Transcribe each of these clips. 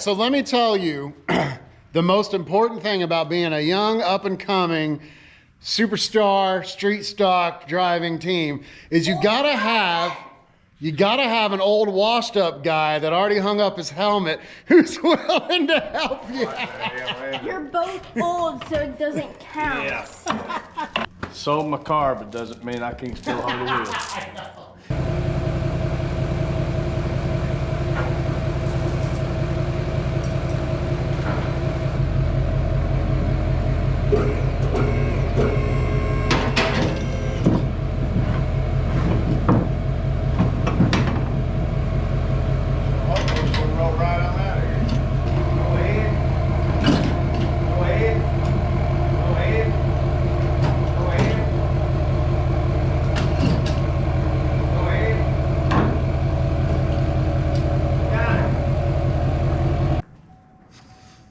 so let me tell you, the most important thing about being a young, up-and-coming, superstar, street stock driving team is you gotta have an old washed-up guy that already hung up his helmet who's willing to help you. You're both old, so it doesn't count. Yeah. Sold my car, but doesn't mean I can still hold the wheel. I know.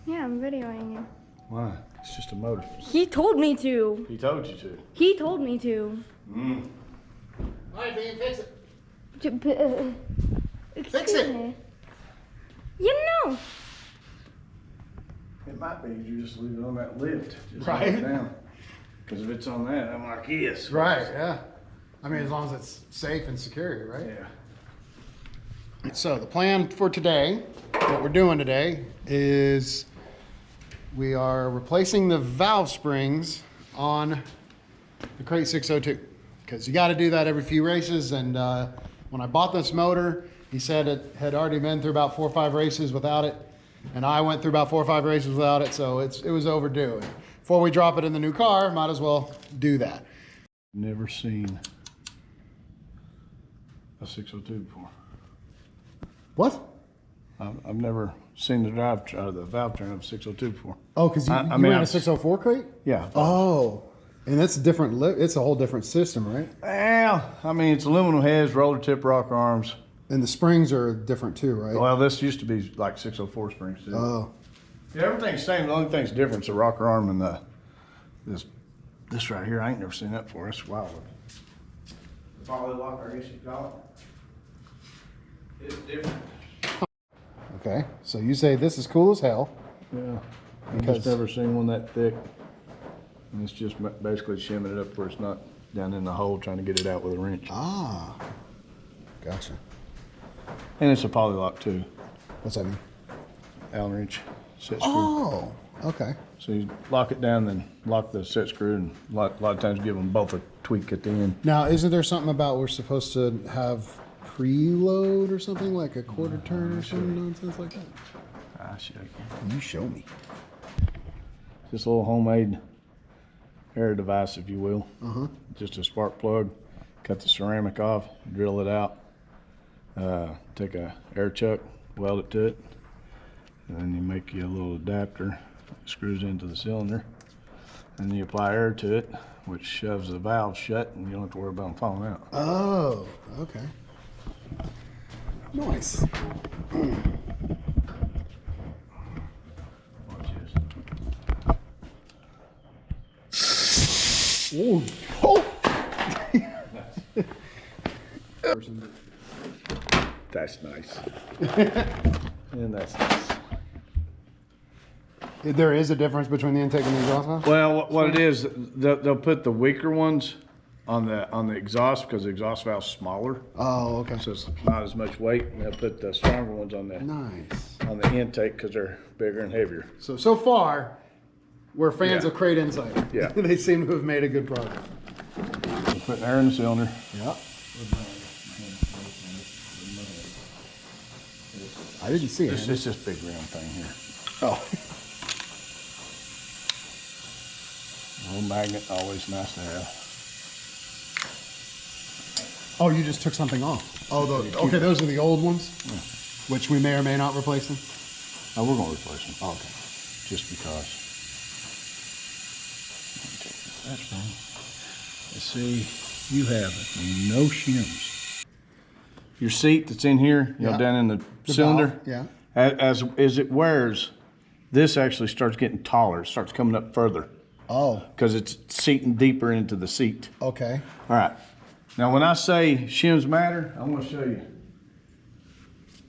I'm videoing you. Why? It's just a motor. He told me to. He told you to. He told me to. All right, Dean, fix it. Fix it. You know. It might be you just leave it on that lift. Just Right. hold it down. Because if it's on that, I'm like, yes. Right, yeah. I mean, as long as it's safe and secure, right? Yeah. So the plan for today, what we're doing today is we are replacing the valve springs on the Crate 602 because you got to do that every few races. And when I bought this motor, he said it had already been through about 4 or 5 races without it. And I went through about 4 or 5 races without it. So it was overdue. Before we drop it in the new car, might as well do that. Never seen a 602 before. What? I've never seen the valve turn of a 602 before. Oh, because you ran a 604 crate? Yeah. Oh, and that's a different, it's a whole different system, right? Well, I mean, it's aluminum heads, roller tip rocker arms. And the springs are different too, right? Well, this used to be like 604 springs too. Oh. Yeah, everything's the same. The only thing's different is the rocker arm and this right here. I ain't never seen that before. That's wild. The poly lock, I guess you call it. It's different. Okay, so you say this is cool as hell. Yeah. I've Because- just never seen one that thick. And it's just basically shimming it up where it's not down in the hole trying to get it out with a wrench. Ah, gotcha. And it's a poly lock too. What's that mean? Allen wrench set screw. Oh, okay. So you lock it down, then lock the set screw, and a lot of times give them both a tweak at the end. Now, isn't there something about we're supposed to have preload or something, like a quarter turn or some nonsense like that? Ah, shit. You show me. Just a little homemade air device, if you will. Just a spark plug. Cut the ceramic off, drill it out. Take a air chuck, weld it to it, and then you make you a little adapter. It screws into the cylinder, and then you apply air to it, which shoves the valve shut, and you don't have to worry about them falling out. Oh, okay. Nice. Watch this. Ooh. Oh. That's nice. And that's nice. There is a difference between the intake and the exhaust valve? Well, what it is, they'll put the weaker ones on the exhaust because the exhaust valve's smaller, Oh, okay. so it's not as much weight. And they'll put the stronger ones on Nice. the intake because they're bigger and heavier. So far, we're fans Yeah. of Crate Insider. Yeah. They seem to have made a good progress. So putting air in the cylinder. Yeah. I didn't see It's it. this big round thing here. Oh. A little magnet, always nice to have. Oh, you just took something off. Oh, okay, those are the old ones, which we may or may not replace them. Oh, we're gonna replace them. Oh, okay. Just because. That's wrong. Let's see, you have no shims. Your seat that's in here, you know, Yeah. down in the The cylinder. valve, yeah. As it wears, this actually starts getting taller. It starts coming up further Oh, because it's seating deeper into the seat. okay. All right. Now, when I say shims matter, I'm going to show you.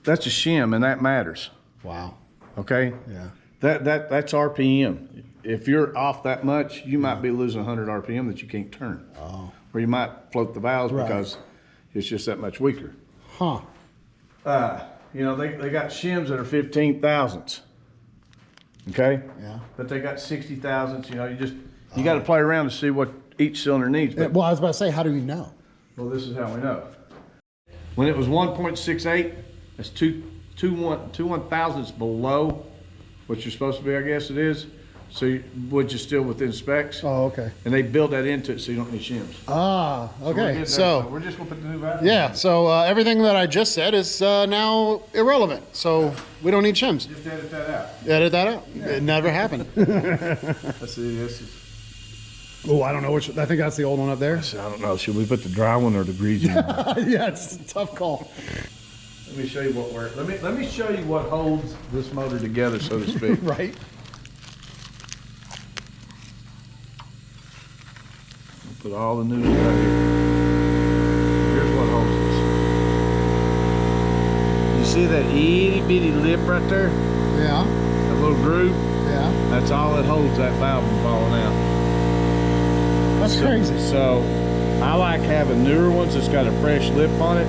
That's a shim, and that matters. Wow. Okay? Yeah. That's RPM. If you're off that much, you might be losing 100 RPM that you can't turn. Oh. Or you might float the valves Right. because it's just that much weaker. Huh. You know, they got shims that are 15 thousandths. Okay? Yeah. But they got 60 thousandths. You know, you got to play around to see what each cylinder needs. But, Well, I was about to say, how do you know? well, this is how we know. When it was 1.68, that's two one thousandths below what you're supposed to be, I guess it is. So which is still within specs. Oh, okay. And they built that into it so you don't need shims. Ah, okay. So we're just gonna put the new valve. Yeah, so everything that I just said is now irrelevant. So we don't need shims. Just edit that out. Edit that out. Yeah. It never happened. Let's see, this is. Oh, I don't know which. I think that's the old one up there. I don't know. Should we put the dry one or the greasy one? Yeah, it's a tough call. Let me show you what we're. Let me show you what holds this motor together, so to speak. Right. Put all the news right here. Here's what holds this. You see that itty bitty lip right there? Yeah. That little groove? Yeah. That's all that holds that valve from falling out. That's crazy. So I like having newer ones that's got a fresh lip on it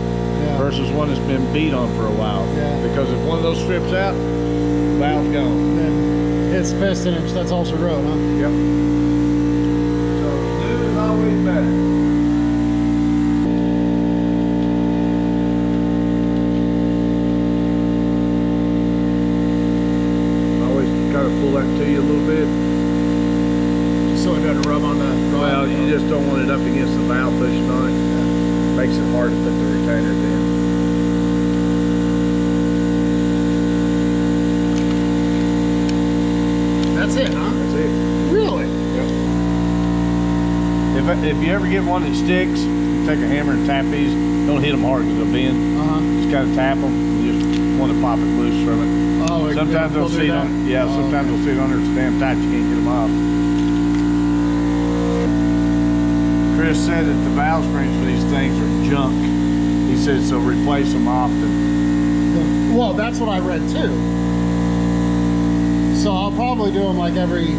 versus one that's been beat on for a while. Yeah. Because if one of those strips out, valve's gone. Then it's piston and that's also road, huh? Yep. So new is always better. Always kind of pull that to you a little bit. Just so it doesn't rub on the. Well, you just don't want it up against the valve pushing on it. Makes it hard to put the retainers in. That's it, huh? That's it. Really? Yep. If you ever get one that sticks, you take a hammer and tap these. Don't hit them hard because they'll bend. Just kind of tap them. You just want to pop it loose from it. Oh, sometimes they'll sit on. Yeah, sometimes they'll sit on there so damn tight you can't get them off. Chris said that the valve springs for these things are junk. He said so replace them often. Well, that's what I read too. So I'll probably do them like every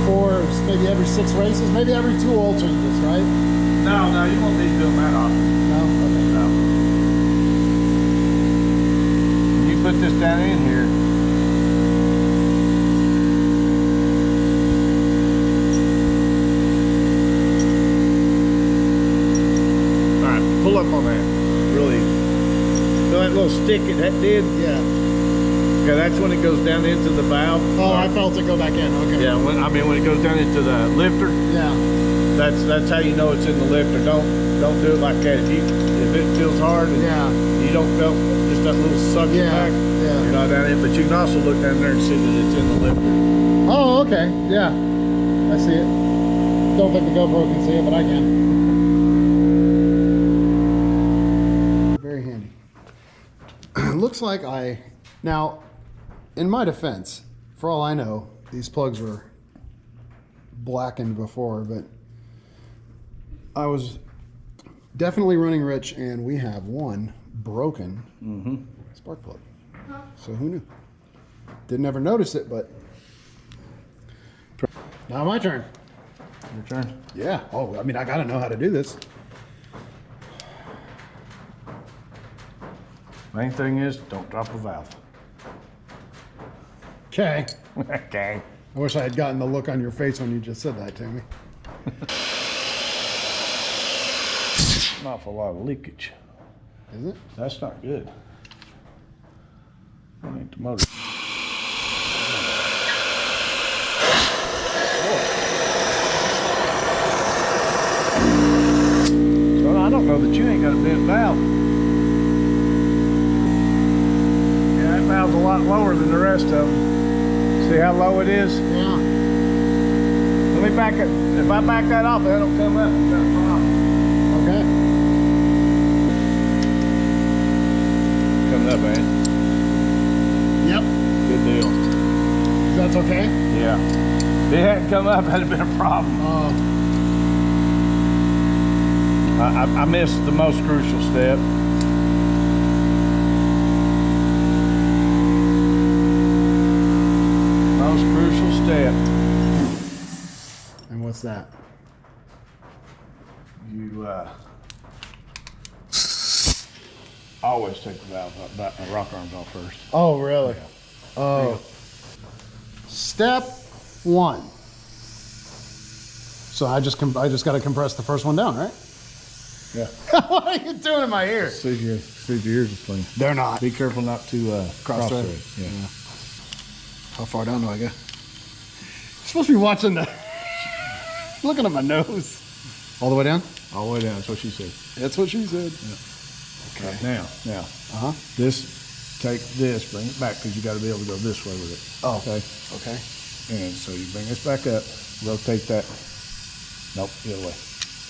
4, maybe every 6 races, maybe every 2 oil changes, right? No, you won't need to do them that often. No? Okay. No. You put this down in here. Pull up on that, really. So that little stick that did? Yeah. Okay, that's when it goes down into the valve. Oh, I felt it go back in, okay. Yeah, when it goes down into the lifter, Yeah. that's how you know it's in the lifter. Don't do it like that. If it feels hard and you don't feel just that little suction back, you're not down in. But you can also look down there and see that it's in the lifter. Oh, okay, yeah. I see it. Don't think the GoPro can see it, but I can. Looks like now, in my defense, for all I know, these plugs were blackened before, but I was definitely running rich, and we have one broken spark plug. So who knew? Didn't ever notice it, but now my turn. Your turn. Yeah. Oh, I mean, I gotta know how to do this. Main thing is, don't drop a valve. Okay. Okay. I wish I had gotten the look on your face when you just said that to me. An awful lot of leakage. Is it? That's not good. That ain't the motor. So I don't know that you ain't got a bent valve. Yeah, that valve's a lot lower than the rest of them. See how low it is? Yeah. Let me back it. If I back that off, that'll come up. It's got a problem. Okay. Coming up, man. Yep. Good deal. That's okay? Yeah. If it hadn't come up, that'd have been a problem. I missed the most crucial step. And what's that? You always take the valve out, the rock arms off first. Oh, really? Yeah. Oh. Step 1. So I just got to compress the first one down, right? Yeah. What are you doing in my ear? See if your ears are clean. They're not. Be careful not to cross thread. thread. Yeah. How far down do I go? You're supposed to be watching the... Looking at my nose. All the way down? All the way down. That's what she said. That's what she said. Yeah. Okay. Now. Uh-huh. Take this, bring it back because you got to be able to go this way with it. Oh. Okay. Okay. And so you bring this back up, rotate that. Nope, the other way.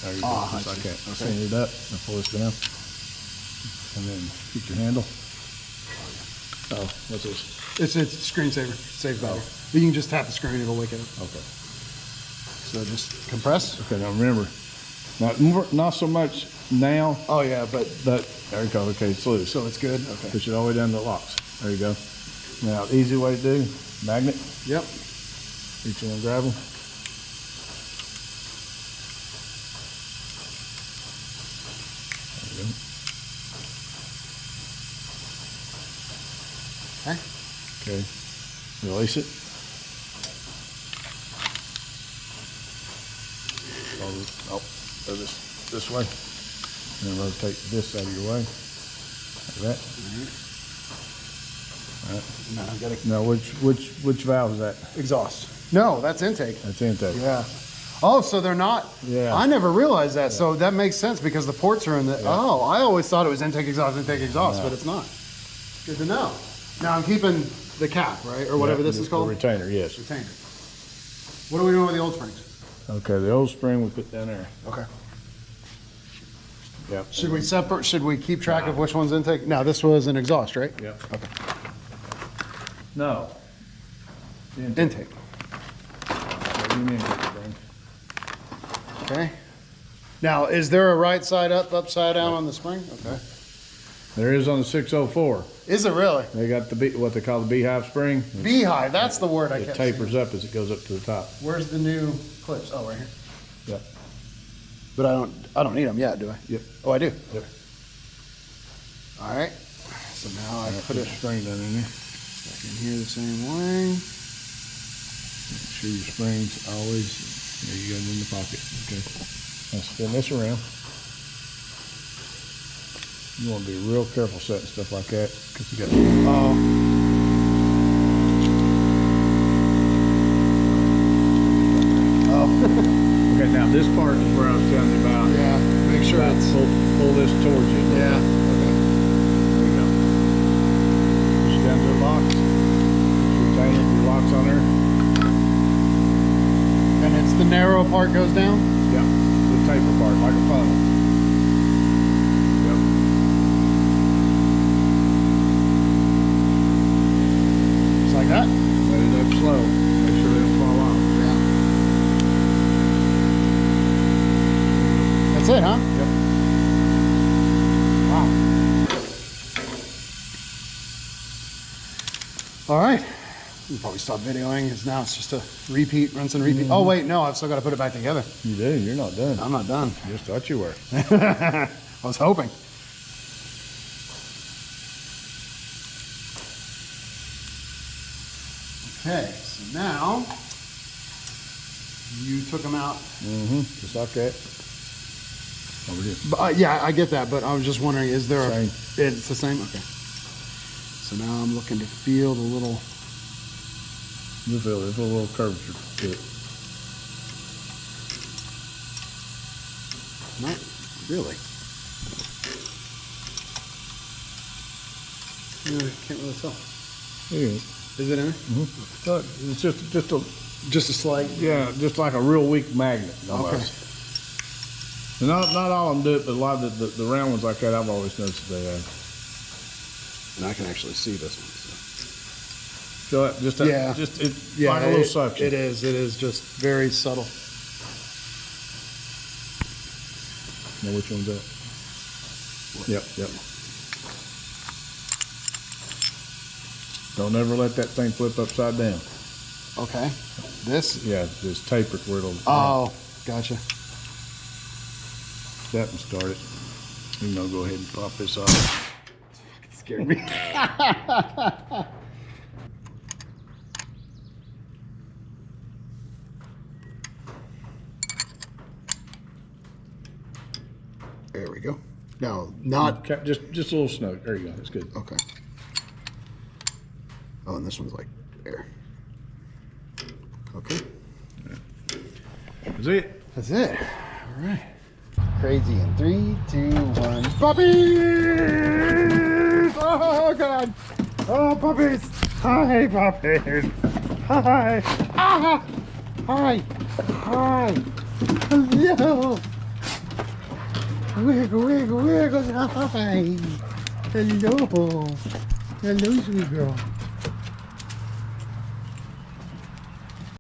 There you go. Oh, Just like that. Okay. Sand it up and pull this down. And then keep your handle. Oh, what's this? It's screensaver. Saves battery. You can just tap the screen, it'll wake it up. Okay. So just compress. Okay, now remember, not so much now, Oh yeah, but but there you go. Okay, it's loose. so it's good. Okay. Push it all the way down to the locks. There you go. Now, easy way to do, magnet. Yep. Reach in and grab them. There you go. Okay. Okay. Release it. Oh, go this way. And then rotate this out of your way. Like that. All right. Now I gotta Now, which valve is that? exhaust. No, that's intake. That's intake. Yeah. Oh, so they're not. Yeah. I never realized that. So that makes sense because the ports are in the. Yeah. Oh, I always thought it was intake, exhaust, but it's not. Good to know. Now I'm keeping the cap, right, or whatever this is called. The retainer, yes. Retainer. What are we doing with the old springs? Okay, the old spring we put down there. Okay. Yep. Should we separate? Should we keep track of which one's intake? No, this was an exhaust, right? Yep. Okay. No. Intake. Spring. Okay. Now, is there a right side up, upside down on the spring? Okay. There is on the 604. Is it really? They got what they call the beehive spring. Beehive. That's the word I It kept tapers saying. up as it goes up to the top. Where's the new clips? Oh, right here. Yep. But I don't need them yet, do I? Yep. Oh, I do. Yep. All right. So now I put the it spring down in there. back in here the same way. Make sure your springs always, there you got it in the pocket. Okay. Now spin this around. You want to be real careful setting stuff like that because you got. Oh. Oh. Okay, now this part is where I was telling you about. Yeah. Make sure it's. Pull this towards you. Yeah. Okay. There you go. Push it down to the locks. Put your locks on there. And it's the narrow part goes down. Yep. The taper part, like a funnel. Yep. Just like that. Let it up slow. Make sure they don't fall off. Yeah. That's it, huh? Yep. Wow. All right. We'll probably stop videoing because now it's just a repeat, rinse and repeat. Oh, wait, no, I've still got to put it back together. You do. You're not done. I'm not done. You just thought you were. I was hoping. Okay, so now you took them out. Mm-hmm. Just like that. Over here. But, yeah, I get that, but I was just wondering, is there Same. It's the same? Okay. So now I'm looking to feel the little... You'll feel there's a little curvature to it. Not really. I can't really tell. Yeah. Is it in there? Mm-hmm. So it's Just a slight... just like a real weak magnet almost. Okay. And not all of them do it, but a lot of the round ones like that, I've always noticed they have. And I can actually see this one. Feel that? Just like a little suction. It is just very subtle. Now which one's that? Yep. Don't ever let that thing flip upside down. Okay. This? Yeah, just tape it where it'll. Oh, gotcha. That and start it. You know, go ahead and pop this off. It scared me. There we go. No, not. Okay, just a little snug. There you go. That's good. Okay. Oh, and this one's like there. Okay. That's it. That's it. All right. Crazy in 3, 2, 1. Puppies! Oh, God. Oh, puppies. Hi, puppies. Hi. Ah. Hi. Hi. Hello. Wiggle, wiggle, wiggle. Hi. Hello. Hello, sweet girl.